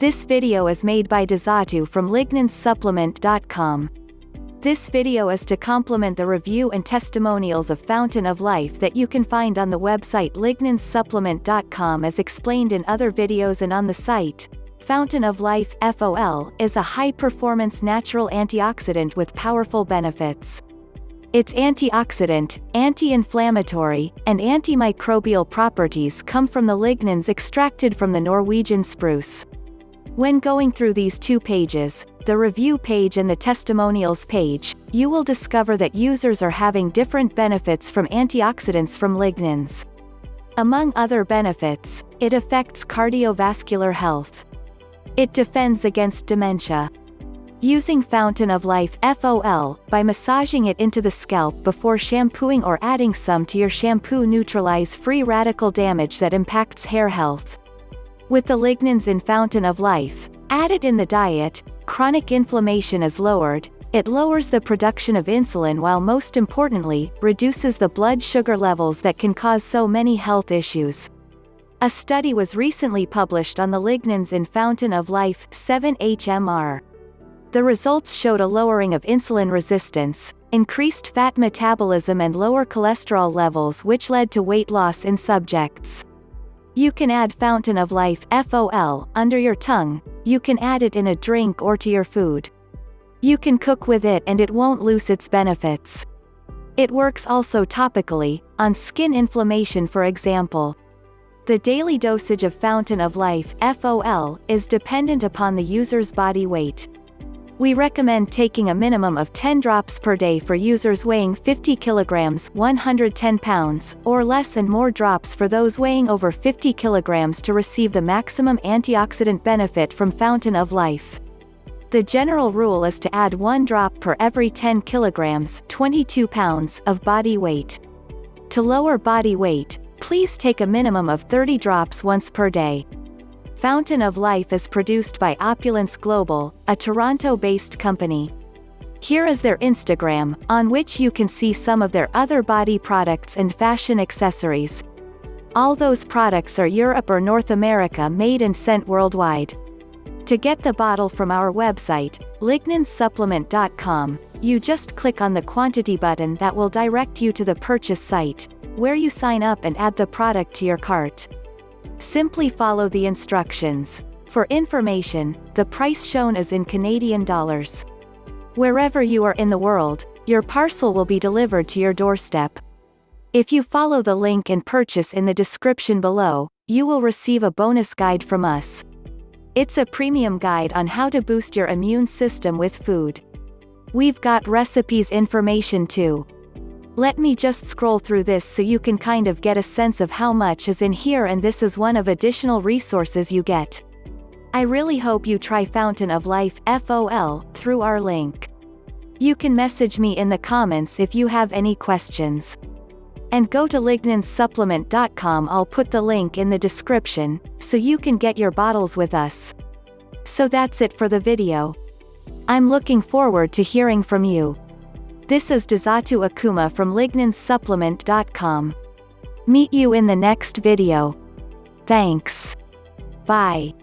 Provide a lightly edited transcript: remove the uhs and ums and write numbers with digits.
This video is made by Desatu from lignanssupplement.com. This video is to complement the review and testimonials of Fountain of Life that you can find on the website lignanssupplement.com as explained in other videos and on the site. Fountain of Life (F.O.L) is a high-performance natural antioxidant with powerful benefits. Its antioxidant, anti-inflammatory, and antimicrobial properties come from the lignans extracted from the Norwegian spruce. When going through these two pages, the review page and the testimonials page, you will discover that users are having different benefits from antioxidants from lignans. Among other benefits, it affects cardiovascular health. It defends against dementia. Using Fountain of Life (F.O.L) by massaging it into the scalp before shampooing or adding some to your shampoo neutralize free radical damage that impacts hair health. With the lignans in Fountain of Life, added in the diet, chronic inflammation is lowered, it lowers the production of insulin while most importantly, reduces the blood sugar levels that can cause so many health issues. A study was recently published on the lignans in Fountain of Life 7-HMR. The results showed a lowering of insulin resistance, increased fat metabolism and lower cholesterol levels which led to weight loss in subjects. You can add Fountain of Life (F.O.L) under your tongue, you can add it in a drink or to your food. You can cook with it and it won't lose its benefits. It works also topically, on skin inflammation for example. The daily dosage of Fountain of Life (F.O.L) is dependent upon the user's body weight. We recommend taking a minimum of 10 drops per day for users weighing 50 kilograms 110 pounds, or less and more drops for those weighing over 50 kilograms to receive the maximum antioxidant benefit from Fountain of Life. The general rule is to add 1 drop per every 10 kilograms 22 pounds of body weight. To lower body weight, please take a minimum of 30 drops once per day. Fountain of Life is produced by Opulence Global, a Toronto-based company. Here is their Instagram, on which you can see some of their other body products and fashion accessories. All those products are Europe or North America made and sent worldwide. To get the bottle from our website, lignanssupplement.com, you just click on the quantity button that will direct you to the purchase site, where you sign up and add the product to your cart. Simply follow the instructions. For information, the price shown is in Canadian dollars. Wherever you are in the world, your parcel will be delivered to your doorstep. If you follow the link and purchase in the description below, you will receive a bonus guide from us. It's a premium guide on how to boost your immune system with food. We've got recipes information too. Let me just scroll through this so you can kind of get a sense of how much is in here, and this is one of additional resources you get. I really hope you try Fountain of Life (F.O.L) through our link. You can message me in the comments if you have any questions. And go to lignanssupplement.com, I'll put the link in the description, so you can get your bottles with us. So that's it for the video. I'm looking forward to hearing from you. This is Desatu Akuma from lignanssupplement.com. Meet you in the next video. Thanks. Bye.